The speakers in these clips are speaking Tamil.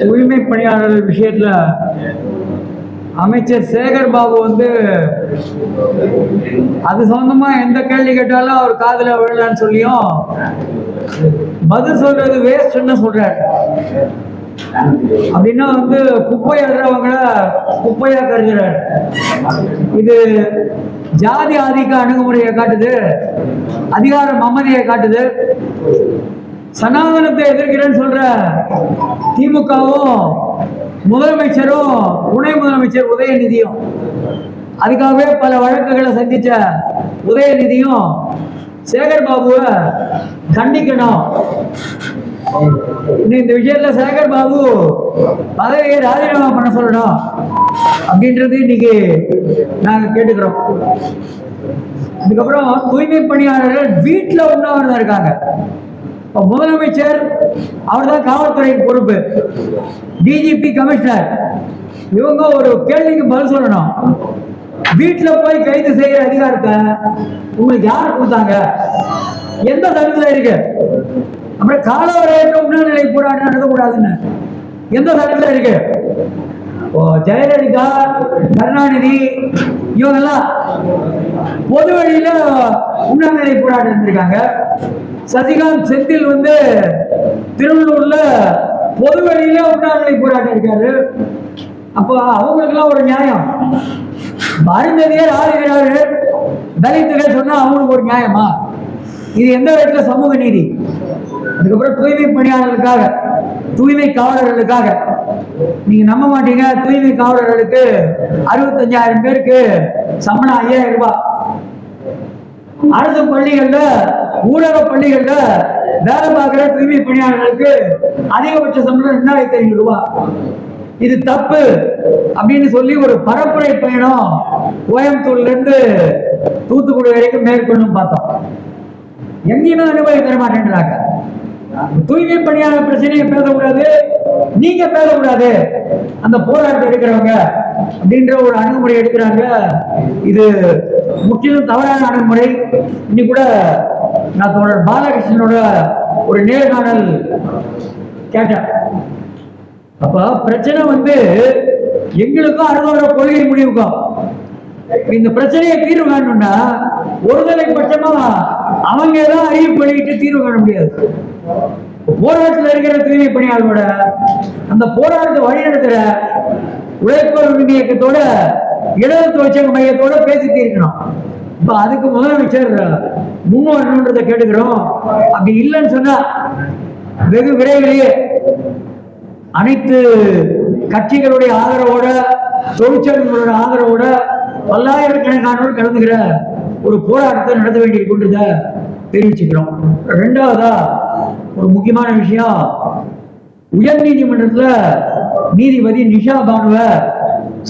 தூய்மை பணியாளர்கள் விஷயத்துல அமைச்சர் சேகர் பாபு அது சம்பந்தமா எந்த கேள்வி கேட்டாலும் அவர் காதுல விழலான்னு சொல்லியும் பதில் சொல்றது வேஸ்ட்னு சொல்றாரு. அப்படின்னா குப்பை அழுறவங்கள குப்பையா கருதுறாரு. இது ஜாதி ஆதிக்க அணுகுமுறையை காட்டுது, அதிகார மமதியை காட்டுது. சனாதனத்தை எதிர்க்கிறேன்னு சொல்ற திமுகவும் முதலமைச்சரும் துணை முதலமைச்சர் உதயநிதியும், அதுக்காகவே பல வழக்குகளை சந்திச்ச உதயநிதியும் சேகர் பாபுவை கண்டிக்கணும். இந்த விஷயத்துல சேகர் பாபு பதவியை ராஜினாமா பண்ண சொல்லணும் அப்படின்றது இன்னைக்கு நாங்க கேட்டுக்கிறோம். அதுக்கப்புறம் தூய்மை பணியாளர்கள் வீட்டில் ஒன்றாவது இருக்காங்க. முதலமைச்சர் அவர் தான் காவல்துறைக்கு பொறுப்பு, டிஜிபி, கமிஷனர், இவங்க ஒரு கேள்விக்கு பதில் சொல்லணும். வீட்டில் போய் கைது செய்யற அதிகாரத்தை உங்களுக்கு யார் கொடுத்தாங்க? எந்த சட்டத்தில் இருக்கு? அப்புறம் காலவரையற்ற உண்ணாநிலை போராட்டம் நடத்தக்கூடாதுன்னு எந்த சட்டத்தில் இருக்கு? ஜெயலலிதா, கருணாநிதி இவங்கெல்லாம் பொது வழியில உண்ணாநிலை போராட்டம் இருந்திருக்காங்க. சசிகாந்த் செந்தில் திருவள்ளூர்ல பொது வழியில உண்ணாநிலை போராட்டம் இருக்காரு. அப்போ அவங்களுக்கெல்லாம் ஒரு நியாயம். அருந்ததியர் ஆளுகிறாரு, தலித்துகள் சொன்னா அவங்களுக்கு ஒரு நியாயமா? இது எந்த விதத்துல சமூக நீதி? அதுக்கப்புறம் தூய்மை பணியாளர்களுக்காக, தூய்மை காவலர்களுக்காக நீங்க நம்ப மாட்டீங்க, தூய்மை காவலர்களுக்கு 65,000 பேருக்கு சம்பளம் 5,000 ரூபாய். அரசு பள்ளிகள்ல, ஊரக பள்ளிகள்ல வேலை பார்க்கிற தூய்மை பணியாளர்களுக்கு அதிகபட்ச சம்பளம் 2,500 ரூபாய். இது தப்பு அப்படின்னு சொல்லி ஒரு பரப்புரை பயணம் கோயம்புத்தூர்ல இருந்து தூத்துக்குடி வரைக்கும் மேற்கொள்ளும் பார்த்தோம். எங்கேயுமே அனுமதி தர மாட்டேன்றாங்க. தூய்மை பணியாளர் பிரச்சனையை பேசக்கூடாது, நீங்க பேசக்கூடாது, அந்த போராட்டம் எடுக்கிறவங்க அப்படின்ற ஒரு அணுகுமுறை எடுக்கிறாங்க. இது முற்றிலும் தவறான அணுகுமுறை. இன்னைக்கு கூட நான் தோழர் பாலகிருஷ்ணனோட ஒரு நேர்காணல் கேட்டேன். அப்ப பிரச்சனை எங்களுக்கும் அனுபவ கொள்கை முடிவுக்கும் இந்த பிரச்சனையை தீர்வு காணணும்னா ஒருதலை பட்சமா அவங்க தான் அறிவிப்பு வெளியிட்டு தீர்வு காண முடியாது. போராட்டத்தில் இருக்கிற தூய்மை பணியாளரோட அந்த போராட்டத்தை வழிநடத்துற உழைப்போர் உரிமை இயக்கத்தோட இடது தொழிற்சங்க மையத்தோட பேசி தீர்க்கணும். இப்ப அதுக்கு முதலமைச்சர் முன் வரணுன்றதை கேட்டுக்கிறோம். அப்படி இல்லைன்னு சொன்னா வெகு விரைவிலேயே அனைத்து கட்சிகளுடைய ஆதரவோட, தொழிற்சங்கங்களோட ஆதரவோட பல்லாயிரக்கணக்கானோர் கலந்துகிற ஒரு போராட்டத்தை நடத்த வேண்டியிருக்கின்றத தெரிவிச்சுக்கிறோம். ரெண்டாவதா ஒரு முக்கியமான விஷயம், உயர் நீதிமன்றத்தில் நீதிபதி நிஷா பானுவை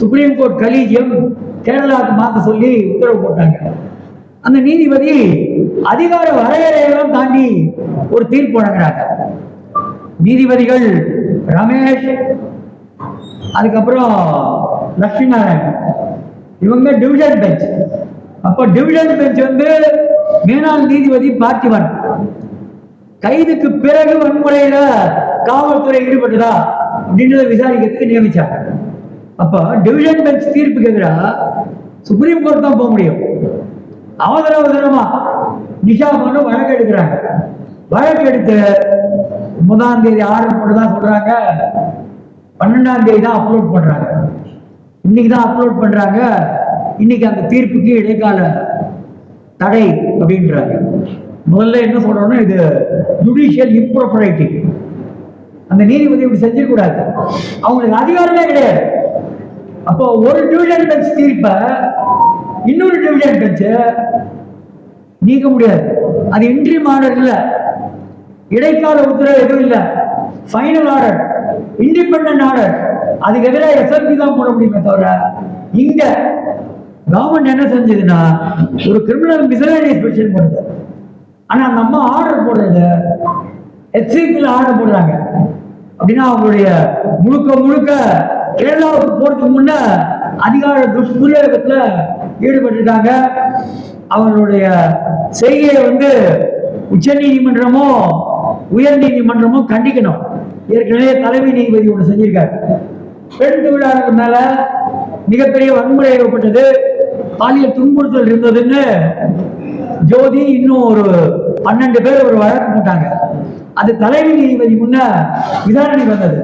சுப்ரீம் கோர்ட் கலீஜியம் கேரளாவுக்கு மாற்ற சொல்லி உத்தரவு போட்டாங்க. அந்த நீதிபதி அதிகார வரையறையெல்லாம் தாண்டி ஒரு தீர்ப்பு வழங்குறாங்க. நீதிபதிகள் ரமேஷ், அதுக்கப்புறம் லட்சுமி நாராயணன், இவங்க டிவிஷன் பெஞ்ச். அப்ப டிவிஷன் பெஞ்ச் மேனாள் நீதிபதி பார்த்திபன் கைதுக்கு பிறகு வன்முறையில காவல்துறை ஈடுபட்டதா அப்படின்றத விசாரிக்கிறதுக்கு நியமிச்சாங்க. அப்ப டிவிஷன் பெஞ்ச் தீர்ப்புக்கு எதிராக சுப்ரீம் கோர்ட் தான் போக முடியும். அவசரமா நிஷா பண்ண வழக்கு எடுக்கிறாங்க. வழக்கு எடுத்து 1ஆம் தேதி ஆர்டர் போட்டுதான் சொல்றாங்க, 12ஆம் தேதி தான் அப்லோட் பண்றாங்க. இன்னைக்கு தான் அப்லோட் பண்றாங்க. இன்னைக்கு அந்த தீர்ப்புக்கு இடைக்கால தடை அப்படின்றாங்க. முதல்ல என்ன சொல்றோம்னா இது ஜுடிஷியல் இம்ப்ராப்பரிட்டி. அந்த நீதிபதி இப்படி செஞ்சிடக்கூடாது, அவங்களுக்கு அதிகாரமே கிடையாது. அப்போ ஒரு டிவிஷன் பெஞ்ச் தீர்ப்பை இன்னொரு டிவிஷன் பெஞ்சு நீக்க முடியாது. அது இன்ட்ரீம் ஆர்டர் இல்ல, இடைக்கால உத்தரவு எதுவும் இல்ல, ஃபைனல் ஆர்டர், இண்டிபெண்டன்ட் ஆர்டர். அதுக்கு எதிராக எஸ்எல்பி தான் போட முடியுமே தவிர இங்க கவர்மெண்ட் என்ன செஞ்சதுன்னா ஒரு கிரிமினல் மிஸ்லேனியஸ் பெட்டிஷன் போடுது. ஆனா நம்ம ஆர்டர் போடுறது எஸ்சிபியில் ஆர்டர் போடுறாங்க. அப்படின்னா அவங்களுடைய முழுக்க கேரளாவுக்கு போறதுக்கு முன்ன அதிகார துஷ்பிரயோகத்துல ஈடுபட்டிருக்காங்க. அவங்களுடைய செய்கையை உச்ச நீதிமன்றமோ உயர் நீதிமன்றமோ கண்டிக்கணும். ஏற்கனவே தலைமை நீதிபதி ஒன்று செஞ்சிருக்காரு. பெண் தொழிலாளர்கள் மேல மிகப்பெரிய வன்முறை ஏற்பட்டது, பாலியல் துன்புறுத்தல் இருந்ததுன்னு ஜோதி இன்னும் ஒரு 12 பேர் ஒரு வழக்கு போட்டாங்க. அது தலைமை நீதிபதி முன்ன விசாரணை வந்தது.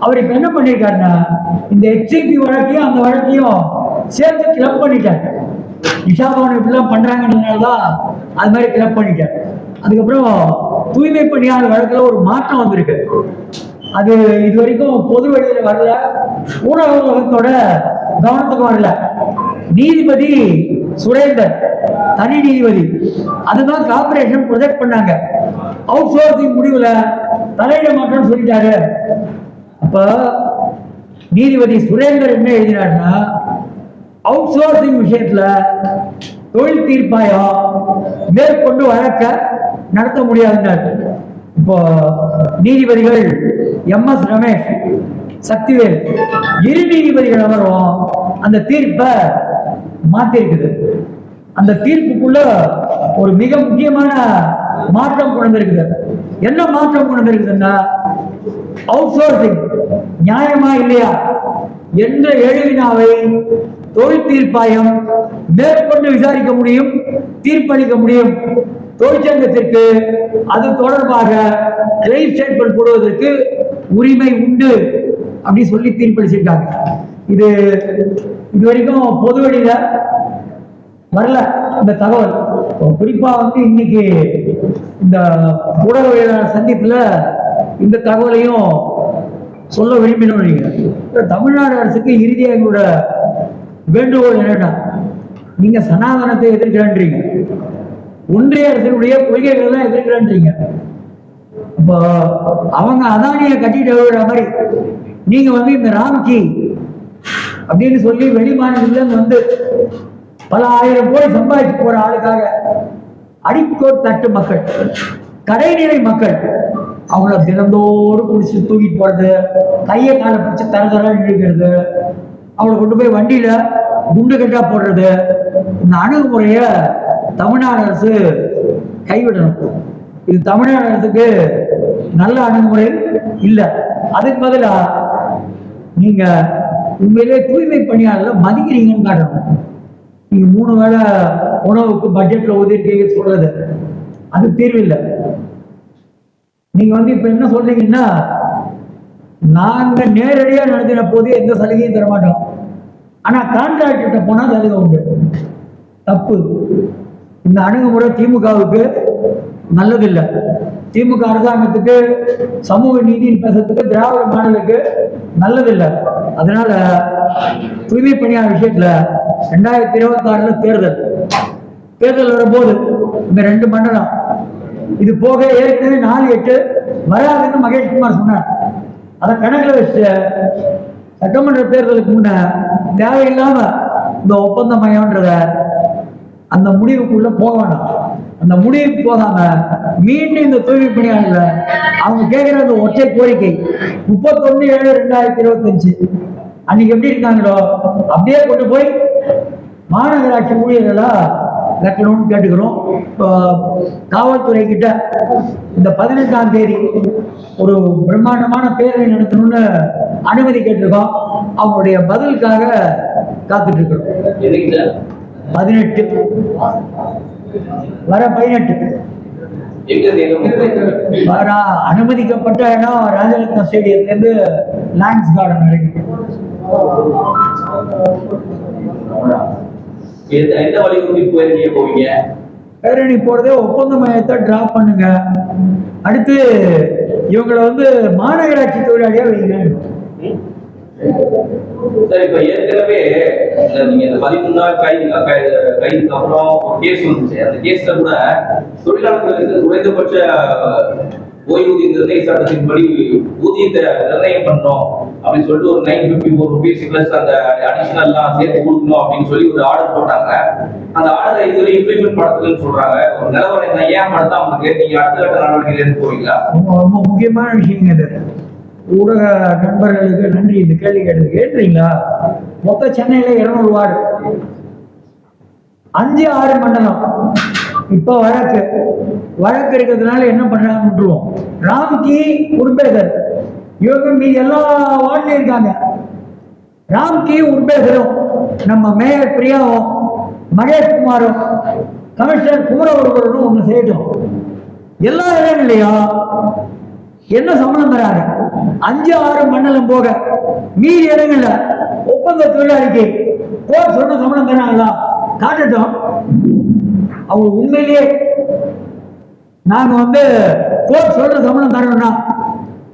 அவர் இப்ப என்ன பண்ணிருக்காருன்னா, இந்த எக்ஸிபி வழக்கையும் அந்த வழக்கையும் சேர்த்து கிளப் பண்ணிட்டார். நிஷாபவன் இப்படிலாம் பண்றாங்கன்றதுனாலதான் அது மாதிரி கிளப் பண்ணிட்டார். அதுக்கப்புறம் தூய்மை பணியாளர் வழக்குல ஒரு மாற்றம் வந்திருக்கு. அது இது வரைக்கும் பொது வெளியில வரல, ஊடக உலகத்தோட கவனத்துக்கு வரல. நீதிபதி சுரேந்தர் தனி நீதிபதி, அதுதான் கார்பரேஷன் ப்ரொஜெக்ட் பண்ணாங்க. அவுட் சோர்சிங் முடிவுல தலையிட மாட்டோம்னு சொல்லிட்டாரு. அப்ப நீதிபதி சுரேந்தர் என்ன எழுதினார்னா, அவுட் சோர்சிங் விஷயத்துல தொழில் தீர்ப்பாயம் மேற்கொண்டு வழக்க நடத்த முடியாதுன்னார். இப்போ நீதிபதிகள் MS ரமேஷ், சக்திவேல், இரு நீதிபதிகள் அமர்வும் அந்த தீர்ப்பை மாத்திருக்குது. அந்த தீர்ப்புக்குள்ள ஒரு மிக முக்கியமான மாற்றம் கொண்டிருக்குது. என்ன மாற்றம் கொண்டிருக்குதுன்னா, அவுட் சோர்சிங் நியாயமா இல்லையா என்ற எழுவினாவை தொழில் தீர்ப்பாயம் மேற்கொண்டு விசாரிக்க முடியும், தீர்ப்பளிக்க முடியும். தொழிற்சங்கத்திற்கு அது தொடர்பாக கிளைம் ஸ்டேட்மெண்ட் போடுவதற்கு உரிமை உண்டு அப்படி சொல்லி தீர்ப்பளிச்சிருக்காங்க. இது இதுவரைக்கும் பொது வெளியில வரல இந்த தகவல். குறிப்பா இன்னைக்கு இந்த ஊடகவியலாளர் சந்திப்புல இந்த தகவலையும் சொல்ல விரும்பினோம். நீங்க தமிழ்நாடு அரசுக்கு இறுதியாக எங்களோட வேண்டுகோள் என்னன்னா, நீங்க சனாதனத்தை எதிர்க்கிறேன்றீங்க, ஒன்றிய அரசினுடைய கொள்கைகள் தான் எதிர்க்கிறேன்றீங்க. இப்போ அவங்க அதானியை கட்டிட்டு விடுற மாதிரி நீங்க இந்த ராம்கி அப்படின்னு சொல்லி வெளி மாநிலத்துல பல ஆயிரம் கோடி சம்பாதிச்சு போற ஆளுக்காக அடிக்கோட் தட்டு மக்கள், கடைநிலை மக்கள் அவங்கள தினந்தோறும் குடிச்சு தூக்கிட்டு போறது, கையை காலை பிடிச்சு தரதரா இழுக்கிறது, அவளை கொண்டு போய் வண்டியில குண்டு கட்டா போடுறது, இந்த அணுகுமுறைய தமிழ்நாடு அரசு கைவிடணும். இது தமிழ்நாடு அரசுக்கு நல்ல அணுகுமுறை இல்லை. அதுக்கு பதிலா நீங்க உண்மையிலே தூய்மை பணியாளர்கள் மதிக்கிறீங்கன்னு காட்டணும். நீங்க 3 வேளை உணவுக்கு பட்ஜெட்ல ஒதுக்கீடு சொல்றது அது தீர்வு இல்லை. நீங்க இப்ப என்ன சொல்றீங்கன்னா, நாங்க நேரடியா நடத்தின போது எந்த சலுகையும் தர மாட்டோம், ஆனா கான்ட்ராக்ட் கிட்ட போனா சலுகை உண்டு. தப்பு. இந்த அணுகுமுறை திமுகவுக்கு நல்லதில்லை. திமுக அரசாங்கத்துக்கு சமூக நீதியின் பேசுறதுக்கு திராவிட மாடலுக்கு நல்லதில்லை. அதனால தூய்மை பணியாளர் விஷயத்துல 2026 தேர்தல் வரும்போது இந்த 2 மண்டலம் இது போக ஏற்கனவே 4-8 வராதுன்னு மகேஷ்குமார் சொன்னார். அதை கணக்கில் வச்சு சட்டமன்ற தேர்தலுக்கு முன்ன தேவையில்லாம இந்த ஒப்பந்த மையம்ன்றத அந்த முடிவுக்குள்ள போக வேண்டாம். அந்த முடிவுக்கு போகாம மீண்டும் இந்த தூய்மை பணியாளர்கள் அவங்க கேட்கிற அந்த ஒற்றை கோரிக்கை 31/7/2025 அன்னைக்கு எப்படி இருக்காங்களோ அப்படியே கொண்டு போய் மாநகராட்சி ஊழியர்களா வைக்கணும்னு கேட்டுக்கிறோம். காவல்துறை கிட்ட இந்த 18ஆம் தேதி ஒரு பிரம்மாண்டமான பேரணி நடத்தணும்னு அனுமதி கேட்டிருக்கோம். அவங்களுடைய பதிலுக்காக காத்துட்டு இருக்கிறோம். 18 வர 18 அனுமதிக்கப்பட்ட இடம் ராஜரத்ன ஸ்டேடியத்துல இருந்து லான்ஸ் கார்டன் வரைக்கும். பேரணி போறதே ஒப்பந்த மையத்தை டிராப் பண்ணுங்க. அடுத்து இவங்களை மாநகராட்சி தொழிலாளியா வைங்க. சார், இப்ப ஏற்கனவே நீங்க இந்த 13 நாள் கைதுக்கு அப்புறம் ஒரு கேஸ் வந்துச்சு. அந்த கேஸ்ல கூட தொழிலாளர்களுக்கு குறைந்தபட்ச ஓய்வூதிய நிர்ணய சட்டத்தின்படி ஊதியத்தை நிர்ணயம் பண்ணணும் அப்படின்னு சொல்லிட்டு ஒரு 954 rupees பிளஸ் அந்த அடிஷனல்லாம் சேர்த்து கொடுக்கணும் அப்படின்னு சொல்லி ஒரு ஆர்டர் போட்டாங்க. அந்த ஆர்டரை இதுவரை இம்ப்ளிமெண்ட் படுத்தலன்னு சொல்றாங்க. ஒரு நிலவரம் என்ன, ஏன் படுத்தா உங்களுக்கு நீங்க அடுத்த கட்ட நடவடிக்கையில இருந்து போவீங்களா? ரொம்ப முக்கியமான விஷயம் இது. ஊடக நண்பர்களுக்கு நன்றி. இந்த கேள்வி கேட்டுறீங்களா? மொத்த சென்னையில 200 வார்டு, 5-6 மண்டலம். இப்ப வழக்கு இருக்கிறதுனால என்ன பண்றாங்க விட்டுருவோம். ராம்கி உறுப்பினர் இவங்க மீதி எல்லா வார்டுலையும் இருக்காங்க. ராம்கி உர்பேசரும், நம்ம மேயர் பிரியாவும், மகேஷ்குமாரும், கமிஷனர் குமரவர்களும் ஒன்று செய்யட்டும். எல்லா இடங்களையும் என்ன சம்பளம் தராங்க? 5-6 மண்டலம் போக மீதி இடங்கள்ல ஒப்பந்த தொழிலாளிக்கு கோர்ட் சொன்ன சம்பளம் தராங்களா காட்டட்டும். அவங்க உண்மையிலேயே நாங்க கோர்ட் சொல்ற சம்பளம் தரணும்னா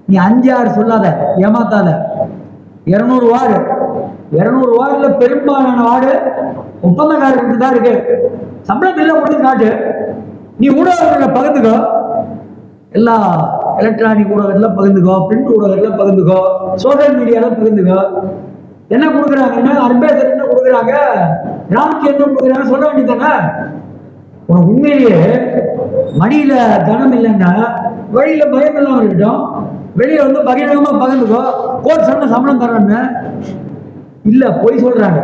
நீ 5-6 சொல்லாத, ஏமாத்தாத. 200 வார்டு, 200 வார்டுல பெரும்பாலான வார்டு ஒப்பந்தக்காரருக்கு தான் இருக்கு. சம்பளம் இல்லை கொடுத்து காட்டு. நீ ஊடகங்களை பகிர்ந்துக்கோ, எல்லா எலக்ட்ரானிக் ஊடகத்தில் பகிர்ந்துக்கோ, பிரிண்ட் ஊடகத்தில் பகிர்ந்துக்கோ, சோசியல் மீடியாவில் பகிர்ந்துக்கோ. என்ன கொடுக்குறாங்கன்னா அன்பேசர் என்ன கொடுக்குறாங்க, ராம்கி என்ன கொடுக்குறாங்க சொல்ல வேண்டியதானே. உனக்கு உண்மையிலேயே மடியில தனம் இல்லைன்னா வழியில பயம் இல்லாம இருக்கட்டும். வெளியே பகிரங்கமா பகிர்ந்துக்கோ, கோர்ட் சொன்ன சம்பளம் தரணும்னு இல்ல பொய் சொல்றாங்க.